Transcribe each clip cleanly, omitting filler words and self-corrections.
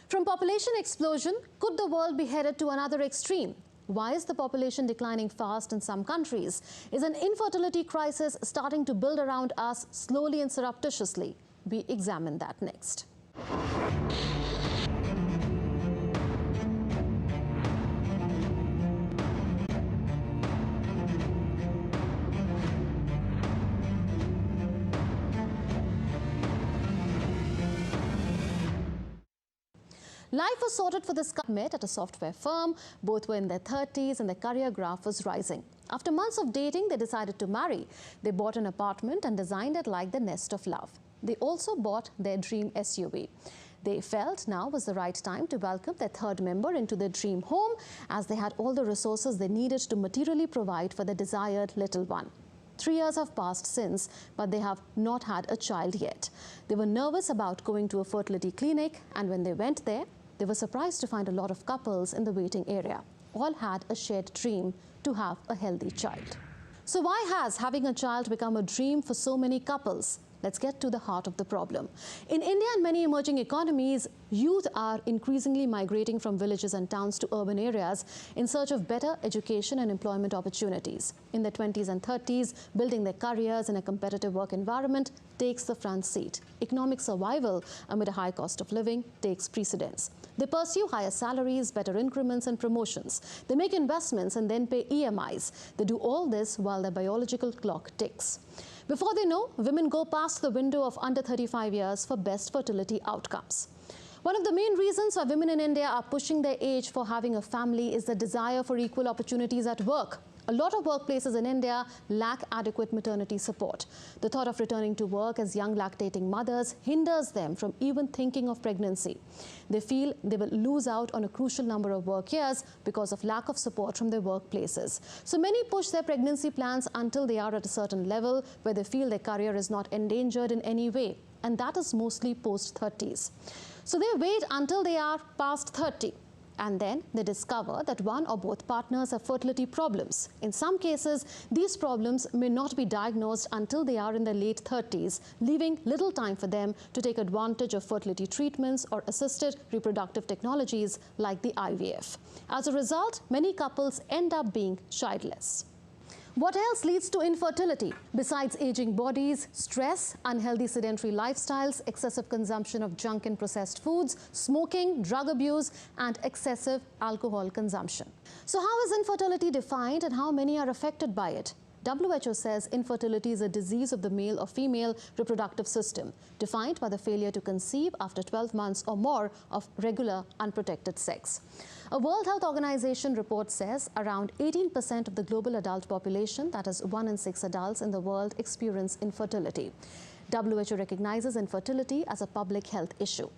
From population explosion, could the world be headed to another extreme? Why is the population declining fast in some countries? Is an infertility crisis starting to build around us slowly and surreptitiously? We examine that next. Life was sorted for this couple met at a software firm. Both were in their 30s and their career graph was rising. After months of dating, they decided to marry. They bought an apartment and designed it like the nest of love. They also bought their dream SUV. They felt now was the right time to welcome their third member into their dream home, as they had all the resources they needed to materially provide for the desired little one. 3 years have passed since, but they have not had a child yet. They were nervous about going to a fertility clinic, and when they went there, they were surprised to find a lot of couples in the waiting area. All had a shared dream to have a healthy child. So why has having a child become a dream for so many couples? Let's get to the heart of the problem. In India and many emerging economies, youth are increasingly migrating from villages and towns to urban areas in search of better education and employment opportunities. In their 20s and 30s, building their careers in a competitive work environment takes the front seat. Economic survival amid a high cost of living takes precedence. They pursue higher salaries, better increments and promotions. They make investments and then pay EMIs. They do all this while their biological clock ticks. Before they know, women go past the window of under 35 years for best fertility outcomes. One of the main reasons why women in India are pushing their age for having a family is the desire for equal opportunities at work. A lot of workplaces in India lack adequate maternity support. The thought of returning to work as young lactating mothers hinders them from even thinking of pregnancy. They feel they will lose out on a crucial number of work years because of lack of support from their workplaces. So many push their pregnancy plans until they are at a certain level where they feel their career is not endangered in any way. And that is mostly post-30s. So they wait until they are past 30. And then they discover that one or both partners have fertility problems. In some cases, these problems may not be diagnosed until they are in their late 30s, leaving little time for them to take advantage of fertility treatments or assisted reproductive technologies like the IVF. As a result, many couples end up being childless. What else leads to infertility? Besides aging bodies, stress, unhealthy sedentary lifestyles, excessive consumption of junk and processed foods, smoking, drug abuse, and excessive alcohol consumption. So how is infertility defined and how many are affected by it? WHO says infertility is a disease of the male or female reproductive system, defined by the failure to conceive after 12 months or more of regular unprotected sex. A World Health Organization report says around 18% of the global adult population, that is 1 in 6 adults in the world, experience infertility. WHO recognizes infertility as a public health issue.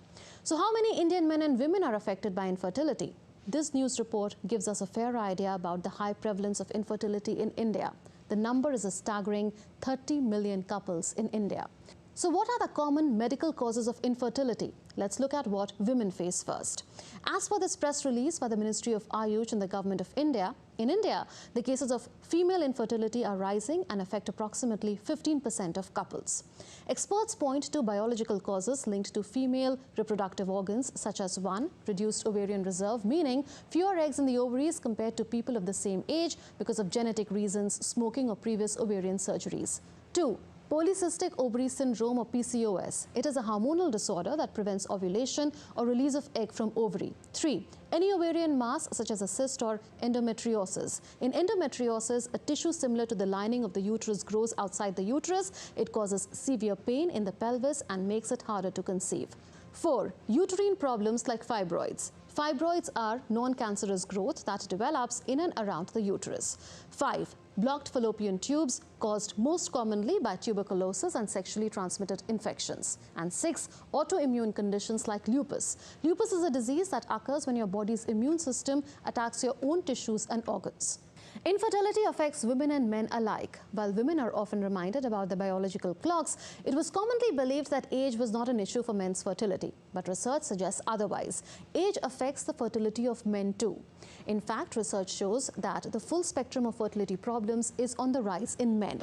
So how many Indian men and women are affected by infertility? This news report gives us a fair idea about the high prevalence of infertility in India. The number is a staggering 30 million couples in India. So what are the common medical causes of infertility? Let's look at what women face first. As per this press release by the Ministry of Ayush and the Government of India, in India, the cases of female infertility are rising and affect approximately 15% of couples. Experts point to biological causes linked to female reproductive organs, such as 1. Reduced ovarian reserve, meaning fewer eggs in the ovaries compared to people of the same age because of genetic reasons, smoking or previous ovarian surgeries. 2. Polycystic ovary syndrome or PCOS. It is a hormonal disorder that prevents ovulation or release of egg from ovary. 3. Any ovarian mass such as a cyst or endometriosis. In endometriosis, a tissue similar to the lining of the uterus grows outside the uterus. It causes severe pain in the pelvis and makes it harder to conceive. 4. Uterine problems like fibroids. Fibroids are non-cancerous growth that develops in and around the uterus. 5. Blocked fallopian tubes, caused most commonly by tuberculosis and sexually transmitted infections. And 6. Autoimmune conditions like lupus. Lupus is a disease that occurs when your body's immune system attacks your own tissues and organs. Infertility affects women and men alike. While women are often reminded about their biological clocks, it was commonly believed that age was not an issue for men's fertility. But research suggests otherwise. Age affects the fertility of men too. In fact, research shows that the full spectrum of fertility problems is on the rise in men.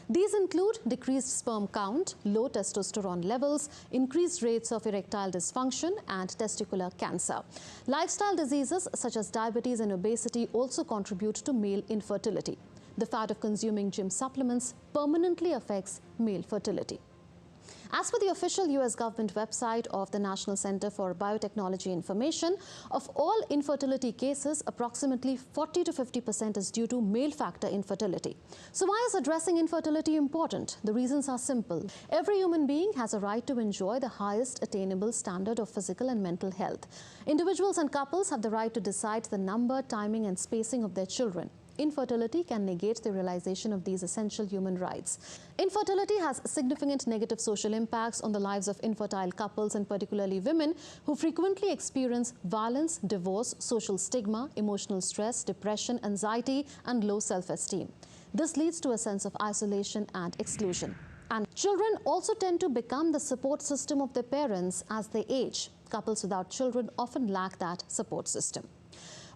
These include decreased sperm count, low testosterone levels, increased rates of erectile dysfunction, and testicular cancer. Lifestyle diseases such as diabetes and obesity also contribute to male infertility. The fad of consuming gym supplements permanently affects male fertility. As per the official US government website of the National Center for Biotechnology Information, of all infertility cases, approximately 40 to 50% is due to male factor infertility. So why is addressing infertility important? The reasons are simple. Every human being has a right to enjoy the highest attainable standard of physical and mental health. Individuals and couples have the right to decide the number, timing, and spacing of their children. Infertility can negate the realization of these essential human rights. Infertility has significant negative social impacts on the lives of infertile couples, and particularly women who frequently experience violence, divorce, social stigma, emotional stress, depression, anxiety, and low self-esteem. This leads to a sense of isolation and exclusion. And children also tend to become the support system of their parents as they age. Couples without children often lack that support system.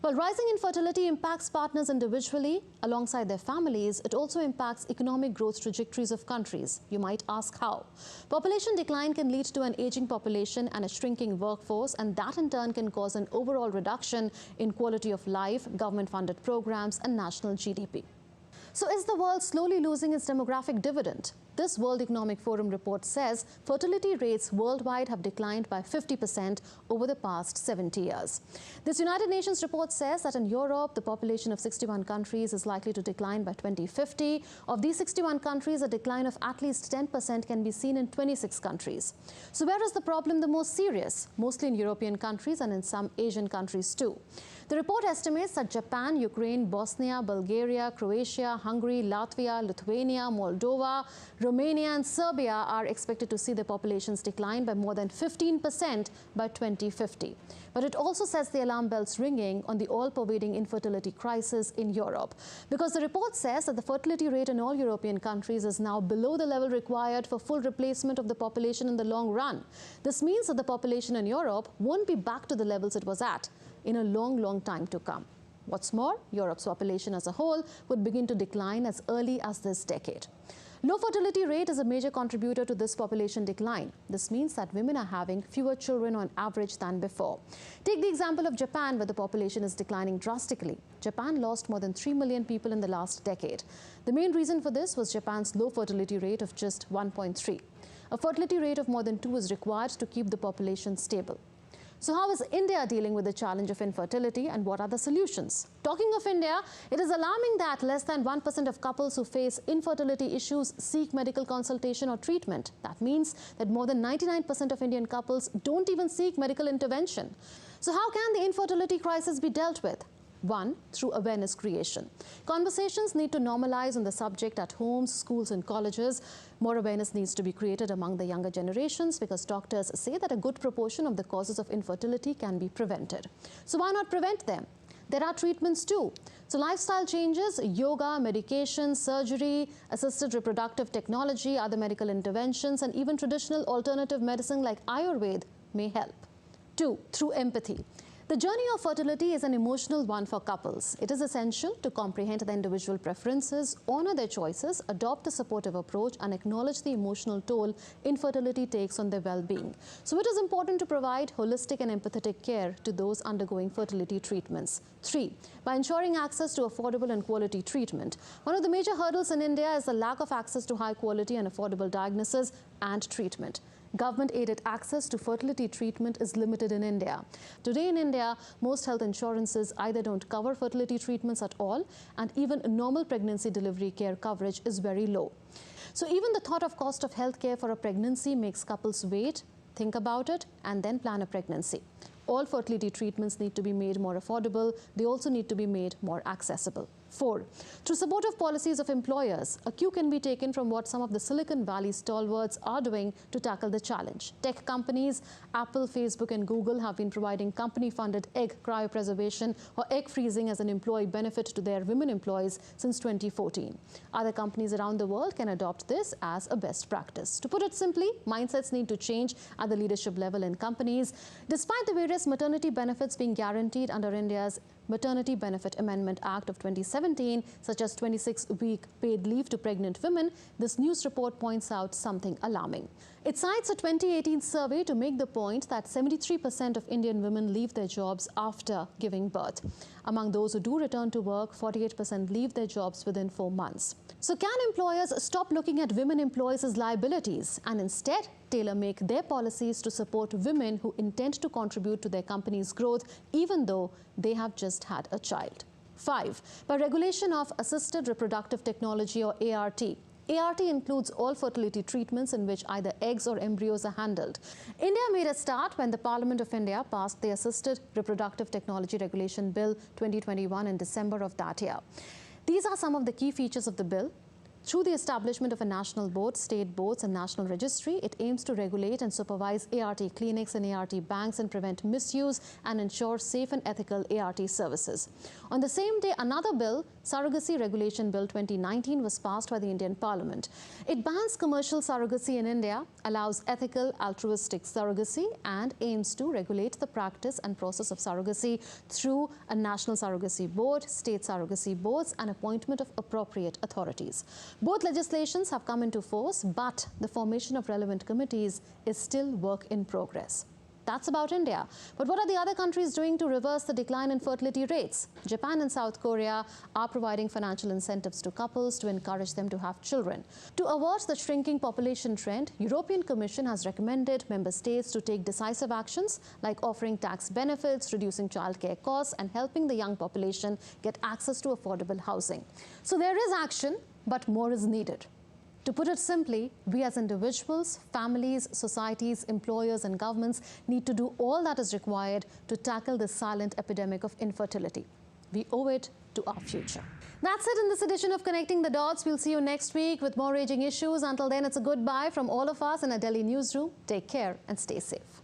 While rising infertility impacts partners individually alongside their families, it also impacts economic growth trajectories of countries. You might ask how. Population decline can lead to an aging population and a shrinking workforce, and that in turn can cause an overall reduction in quality of life, government-funded programs, and national GDP. So is the world slowly losing its demographic dividend? This World Economic Forum report says fertility rates worldwide have declined by 50% over the past 70 years. This United Nations report says that in Europe, the population of 61 countries is likely to decline by 2050. Of these 61 countries, a decline of at least 10% can be seen in 26 countries. So where is the problem the most serious? Mostly in European countries and in some Asian countries too. The report estimates that Japan, Ukraine, Bosnia, Bulgaria, Croatia, Hungary, Latvia, Lithuania, Moldova, Romania, and Serbia are expected to see their populations decline by more than 15% by 2050. But it also sets the alarm bells ringing on the all-pervading infertility crisis in Europe, because the report says that the fertility rate in all European countries is now below the level required for full replacement of the population in the long run. This means that the population in Europe won't be back to the levels it was at in a long time to come. What's more, Europe's population as a whole would begin to decline as early as this decade. Low fertility rate is a major contributor to this population decline. This means that women are having fewer children on average than before. Take the example of Japan, where the population is declining drastically. Japan lost more than 3 million people in the last decade. The main reason for this was Japan's low fertility rate of just 1.3. A fertility rate of more than 2 is required to keep the population stable. So how is India dealing with the challenge of infertility, and what are the solutions? Talking of India, it is alarming that less than 1% of couples who face infertility issues seek medical consultation or treatment. That means that more than 99% of Indian couples don't even seek medical intervention. So how can the infertility crisis be dealt with? One, through awareness creation. Conversations need to normalize on the subject at homes, schools, and colleges. More awareness needs to be created among the younger generations, because doctors say that a good proportion of the causes of infertility can be prevented. So why not prevent them? There are treatments too. So lifestyle changes, yoga, medication, surgery, assisted reproductive technology, other medical interventions, and even traditional alternative medicine like Ayurveda may help. Two, through empathy. The journey of fertility is an emotional one for couples. It is essential to comprehend their individual preferences, honor their choices, adopt a supportive approach, and acknowledge the emotional toll infertility takes on their well-being. So it is important to provide holistic and empathetic care to those undergoing fertility treatments. Three, by ensuring access to affordable and quality treatment. One of the major hurdles in India is the lack of access to high quality and affordable diagnosis and treatment. Government-aided access to fertility treatment is limited in India. Today in India, most health insurances either don't cover fertility treatments at all, and even normal pregnancy delivery care coverage is very low. So even the thought of cost of health care for a pregnancy makes couples wait, think about it, and then plan a pregnancy. All fertility treatments need to be made more affordable. They also need to be made more accessible. 4, through supportive policies of employers, a cue can be taken from what some of the Silicon Valley stalwarts are doing to tackle the challenge. Tech companies, Apple, Facebook, and Google have been providing company-funded egg cryopreservation or egg freezing as an employee benefit to their women employees since 2014. Other companies around the world can adopt this as a best practice. To put it simply, mindsets need to change at the leadership level in companies. Despite the various maternity benefits being guaranteed under India's Maternity Benefit Amendment Act of 2017, such as 26-week paid leave to pregnant women, this news report points out something alarming. It cites a 2018 survey to make the point that 73% of Indian women leave their jobs after giving birth. Among those who do return to work, 48% leave their jobs within 4 months. So can employers stop looking at women employees as liabilities and instead tailor-make their policies to support women who intend to contribute to their company's growth even though they have just had a child? 5. By regulation of assisted reproductive technology or ART. ART includes all fertility treatments in which either eggs or embryos are handled. India made a start when the Parliament of India passed the Assisted Reproductive Technology Regulation Bill 2021 in December of that year. These are some of the key features of the bill. Through the establishment of a national board, state boards and national registry, it aims to regulate and supervise ART clinics and ART banks and prevent misuse and ensure safe and ethical ART services. On the same day, another bill, Surrogacy Regulation Bill 2019, was passed by the Indian Parliament. It bans commercial surrogacy in India, allows ethical altruistic surrogacy and aims to regulate the practice and process of surrogacy through a national surrogacy board, state surrogacy boards and appointment of appropriate authorities. Both legislations have come into force, but the formation of relevant committees is still work in progress. That's about India. But what are the other countries doing to reverse the decline in fertility rates? Japan and South Korea are providing financial incentives to couples to encourage them to have children. To avert the shrinking population trend, European Commission has recommended member states to take decisive actions like offering tax benefits, reducing childcare costs, and helping the young population get access to affordable housing. So there is action, but more is needed. To put it simply, we as individuals, families, societies, employers and governments need to do all that is required to tackle this silent epidemic of infertility. We owe it to our future. That's it in this edition of Connecting the Dots. We'll see you next week with more raging issues. Until then, it's a goodbye from all of us in a Delhi newsroom. Take care and stay safe.